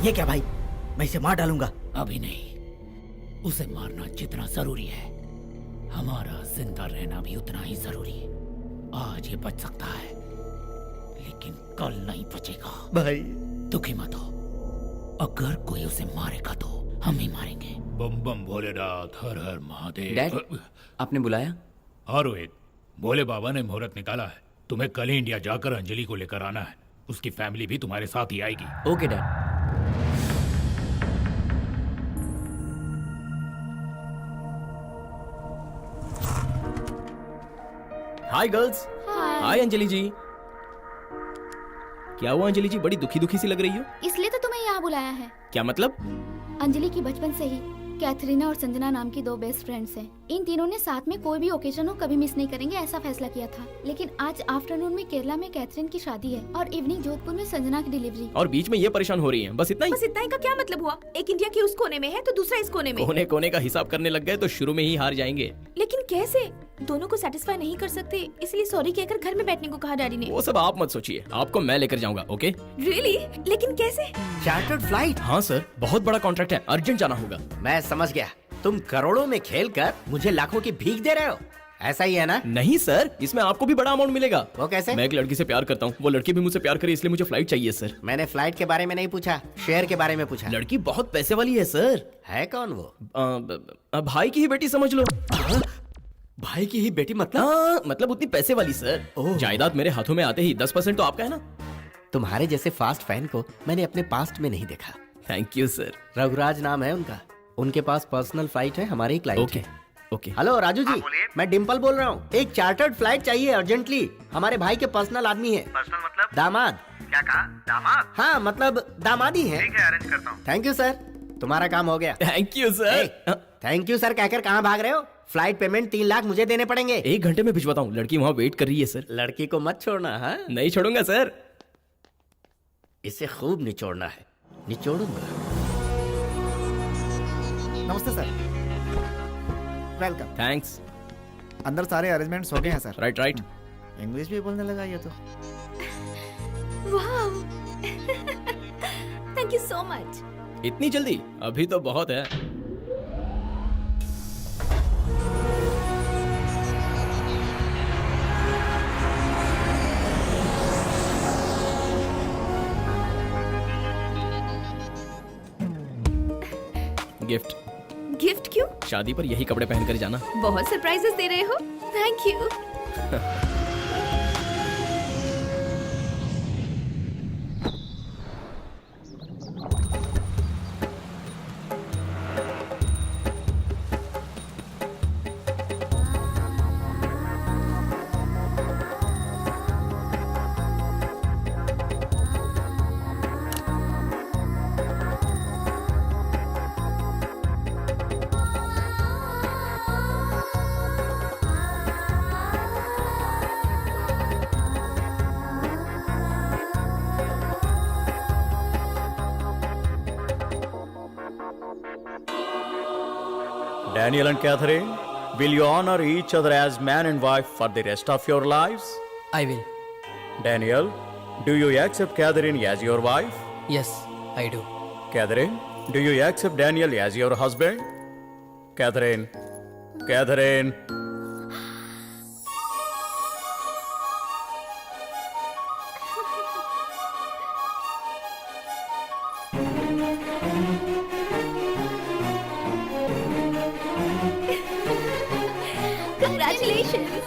ये क्या भाई, मैं इसे मार डालूंगा। अभी नहीं, उसे मारना जितना जरूरी है, हमारा जिंदा रहना भी उतना ही जरूरी है। आज ये बच सकता है, लेकिन कल नहीं बचेगा। भाई दुखी मत हो, अगर कोई उसे मारेगा तो हम ही मारेंगे। बम बम भोलेनाथ, हर हर महादेव। डैड, आपने बुलाया? हाँ रोहित, भोले बाबा ने मुहूर्त निकाला है। तुम्हें कल ही इंडिया जाकर अंजलि को लेकर आना है। उसकी फैमिली भी तुम्हारे साथ ही आएगी। Okay dad. Hi girls. Hi Anjali ji. क्या हुआ अंजलि जी, बड़ी दुखी दुखी सी लग रही हो? इसलिए तो तुम्हें यहाँ बुलाया है। क्या मतलब? अंजलि की बचपन से ही कैथरीना और संजना नाम की 2 बेस्ट फ्रेंड्स हैं। इन तीनों ने साथ में कोई भी ओकेजन हो कभी मिस नहीं करेंगे ऐसा फैसला किया था। लेकिन आज आफ्टरनून में केरला में कैथरीन की शादी है और इवनिंग जोधपुर में संजना की डिलीवरी। और बीच में ये परेशान हो रही हैं, बस इतना ही? बस इतना ही का क्या मतलब हुआ? एक इंडिया के उस कोने में है तो दूसरा इस कोने में। कोने कोने का हिसाब करने लग गए तो शुरू में ही हार जाएंगे। लेकिन कैसे? दोनों को सेटिस्फाई नहीं कर सकते, इसलिए सॉरी कहकर घर में बैठने को कहा डैडी ने। वो सब आप मत सोचिए, आपको मैं लेकर जाऊंगा। ओके? रियली? लेकिन कैसे? Chartered flight? हाँ सर, बहुत बड़ा कॉन्ट्रैक्ट है, अर्जेंट जाना होगा। मैं समझ गया, तुम करोड़ों में खेलकर मुझे लाखों की भीख दे रहे हो, ऐसा ही है ना? नहीं सर, इसमें आपको भी बड़ा अमाउंट मिलेगा। वो कैसे? मैं एक लड़की से प्यार करता हूँ, वो लड़की भी मुझसे प्यार करे, इसलिए मुझे फ्लाइट चाहिए सर। मैंने फ्लाइट के बारे में नहीं पूछा, शेयर के बारे में पूछा। लड़की बहुत पैसे वाली है सर। है कौन वो? भाई की ही बेटी समझ लो। भाई की ही बेटी मतलब? हाँ, मतलब उतनी पैसे वाली सर। जायदाद मेरे हाथों में आते ही 10% तो आपका है ना। तुम्हारे जैसे फास्ट फैन को मैंने अपने पास्ट में नहीं देखा। Thank you sir. रघुराज नाम है उनका, उनके पास पर्सनल फ्लाइट है, हमारी क्लाइंट ओके है। ओके। हेलो राजू जी, मैं डिम्पल बोल रहा हूँ। एक चार्टर्ड फ्लाइट चाहिए अर्जेंटली, हमारे भाई के पर्सनल आदमी है। पर्सनल मतलब? दामाद। क्या कहा? दामाद? हाँ मतलब दामादी है। ठीक है, अरेंज करता हूँ। थैंक यू सर, तुम्हारा काम हो गया। Thank you sir. Thank you sir कहकर कहाँ भाग रहे हो? फ्लाइट पेमेंट 3 लाख मुझे देने पड़ेंगे। 1 घंटे में भिजवाता हूँ, लड़की वहाँ वेट कर रही है सर। लड़की को मत छोड़ना। हाँ नहीं छोड़ूंगा सर। इसे खूब निचोड़ना है, निचोड़ूंगा। नमस्ते सर, वेलकम। थैंक्स। अंदर सारे अरेंजमेंट्स हो गए हैं सर। Right right. इंग्लिश भी बोलने लगा ये तो। वाह, थैंक यू सो मच। इतनी जल्दी? अभी तो बहुत है। गिफ्ट। गिफ्ट क्यों? शादी पर यही कपड़े पहनकर जाना। बहुत सरप्राइजेस दे रहे हो। Thank you. Daniel and Catherine, will you honor each other as man and wife for the rest of your lives? I will. Daniel, do you accept Catherine as your wife? Yes, I do. Catherine, do you accept Daniel as your husband? Catherine, Catherine. Congratulations.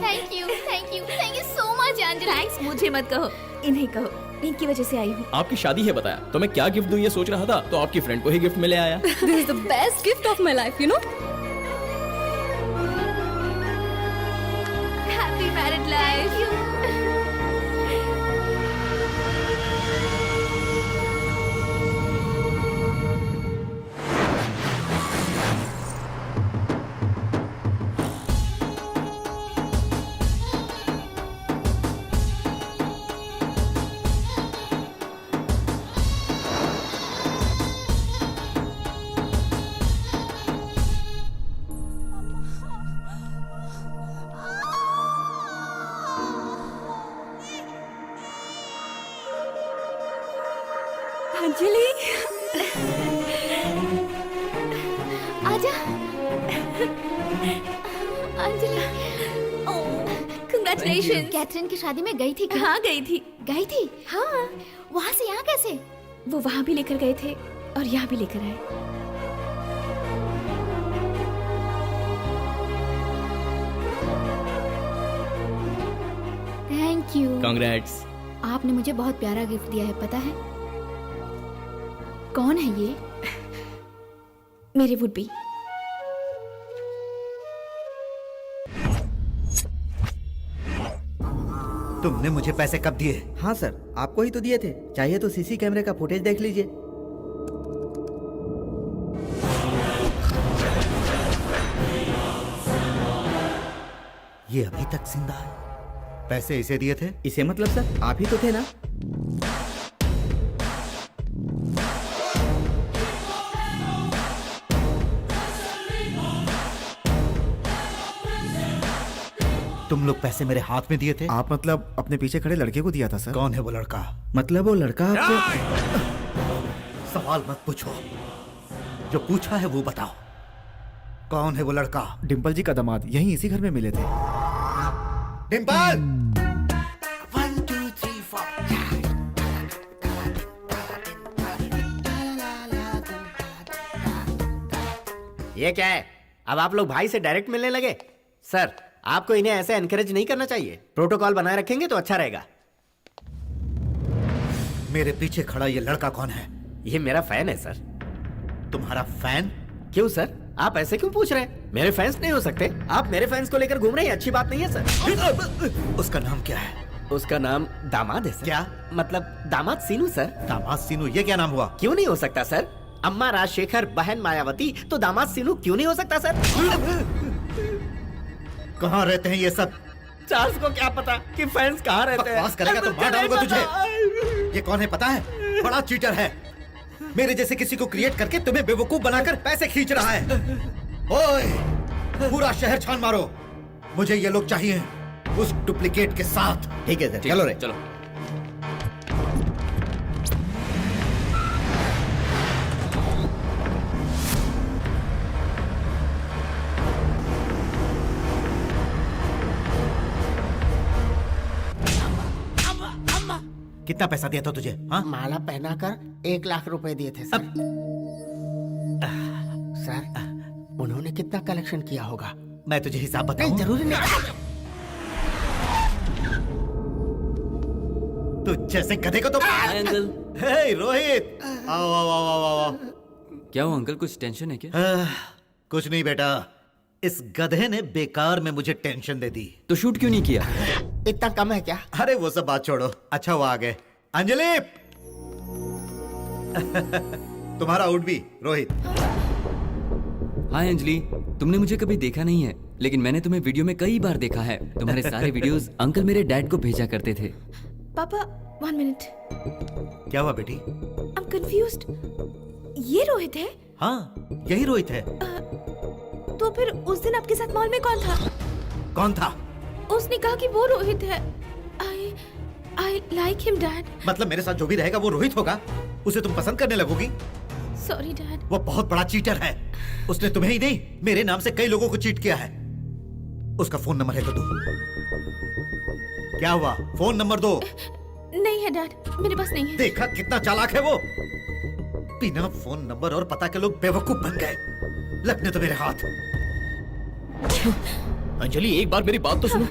Thank you so much Anjali. Thanks मुझे मत कहो, इन्हें कहो, इनकी वजह से आई हूँ। आपकी शादी है बताया, तो मैं क्या गिफ्ट दूं ये सोच रहा था, तो आपकी फ्रेंड को ही गिफ्ट में ले आया। This is the best gift of my life, you know. Happy married life. Anjali आजा अंजलि। कंग्रेचुलेशन। कैथरीन की शादी में गई थी क्या? हाँ गई थी। गई थी? हाँ वहाँ से यहाँ कैसे? वो वहाँ भी लेकर गए थे और यहाँ भी लेकर आए। Thank you. कांग्रेट्स। आपने मुझे बहुत प्यारा गिफ्ट दिया है, पता है? कौन है ये? मेरे वुड बी। तुमने मुझे पैसे कब दिए? हाँ सर, आपको ही तो दिए थे। चाहिए तो सीसी कैमरे का फुटेज देख लीजिए। ये अभी तक जिंदा है। पैसे इसे दिए थे? इसे मतलब सर आप ही तो थे ना? तुम लोग पैसे मेरे हाथ में दिए थे? आप मतलब अपने पीछे खड़े लड़के को दिया था सर? कौन है वो लड़का? मतलब वो लड़का आपको... सवाल मत पूछो, जो पूछा है वो बताओ। कौन है वो लड़का? डिम्पल जी का दामाद, यहीं इसी घर में मिले थे। डिम्पल! 1 2 3 4। ये क्या है? अब आप लोग भाई से डायरेक्ट मिलने लगे? सर, आपको इन्हें ऐसे एनकरेज नहीं करना चाहिए। प्रोटोकॉल बनाए रखेंगे तो अच्छा रहेगा। मेरे पीछे खड़ा ये लड़का कौन है? ये मेरा फैन है सर। तुम्हारा फैन? क्यों सर, आप ऐसे क्यों पूछ रहे हैं? मेरे फैंस नहीं हो सकते? आप मेरे फैंस को लेकर घूम रहे हैं, अच्छी बात नहीं है सर। उसका नाम क्या है? उसका नाम दामाद है सर। क्या? मतलब दामाद सीनू सर। दामाद सीनू, ये क्या नाम हुआ? क्यों नहीं हो सकता सर? अम्मा राजशेखर, बहन मायावती, तो दामाद सीनू क्यों नहीं हो सकता सर? कहाँ रहते हैं ये सब? चार्ल्स को क्या पता कि फैंस कहाँ रहते हैं? बकवास करेगा तो मार डालूंगा तुझे। ये कौन है पता है? बड़ा चीटर है। मेरे जैसे किसी को क्रिएट करके तुम्हें बेवकूफ बनाकर पैसे खींच रहा है। ओए, पूरा शहर छान मारो, मुझे ये लोग चाहिए उस डुप्लीकेट के साथ। ठीक है सर, चलो रे चलो। कितना पैसा दिया था तुझे? हाँ, माला पहनाकर 1 लाख रुपए दिए थे सर। सर, उन्होंने कितना कलेक्शन किया होगा? मैं तुझे हिसाब बताऊं? जरूरी नहीं। तू जैसे गधे को तो अंकल। हे रोहित, आओ आओ आओ आओ आओ। क्या हो अंकल, कुछ टेंशन है क्या? कुछ नहीं बेटा, इस गधे ने बेकार में मुझे टेंशन दे दी। तो शूट क्यों नहीं किया? इतना कम है क्या? अरे वो सब बात छोड़ो, अच्छा वो आ गए। अंजलि! तुम्हारा आउट भी रोहित। हाय अंजलि, तुमने मुझे कभी देखा नहीं है, लेकिन मैंने तुम्हें वीडियो में कई बार देखा है। तुम्हारे सारे वीडियोस अंकल मेरे डैड को भेजा करते थे। पापा 1 मिनट। क्या हुआ बेटी? I am confused. ये रोहित है? हाँ, यही रोहित है। तो फिर उस दिन आपके साथ मॉल में कौन था? कौन था? उसने कहा कि वो रोहित है। I like him, Dad. मतलब मेरे साथ जो भी रहेगा वो रोहित होगा? उसे तुम पसंद करने लगोगी? Sorry, Dad. वो बहुत बड़ा चीटर है। उसने तुम्हें ही नहीं, मेरे नाम से कई लोगों को चीट किया है। उसका फोन नंबर है तो दो। क्या हुआ? फोन नंबर दो। नहीं है डैड, मेरे पास नहीं है। देखा कितना चालाक है वो। बिना फोन नंबर और पता के लोग बेवकूफ बन गए। लगने तो मेरे हाथ। अंजलि, एक बार मेरी बात तो सुनो।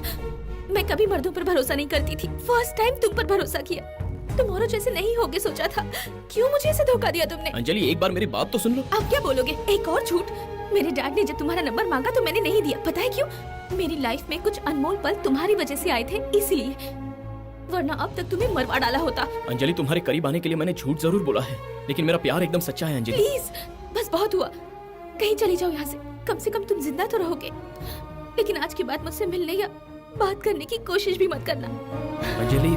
मैं कभी मर्दों पर भरोसा नहीं करती थी। फर्स्ट टाइम तुम पर भरोसा किया। तुम औरों जैसे नहीं होगे सोचा था। क्यों मुझे ऐसे धोखा दिया तुमने? अंजलि, एक बार मेरी बात तो सुन लो। आप क्या बोलोगे? एक और झूठ। मेरे डैड ने जब तुम्हारा नंबर मांगा तो मैंने नहीं दिया। पता है क्यों? मेरी लाइफ में कुछ अनमोल पल तुम्हारी वजह से आए थे, इसलिए। वरना अब तक तुम्हें मरवा डाला होता। अंजलि, तुम्हारे करीब आने के लिए मैंने झूठ जरूर बोला है, लेकिन मेरा प्यार एकदम सच्चा है अंजलि। प्लीज, बस बहुत हुआ। कहीं चली जाओ यहाँ से। कम से कम तुम जिंदा तो रहोगे। लेकिन आज के बाद मुझसे मिलने या बात करने की कोशिश भी मत करना। अंजलि।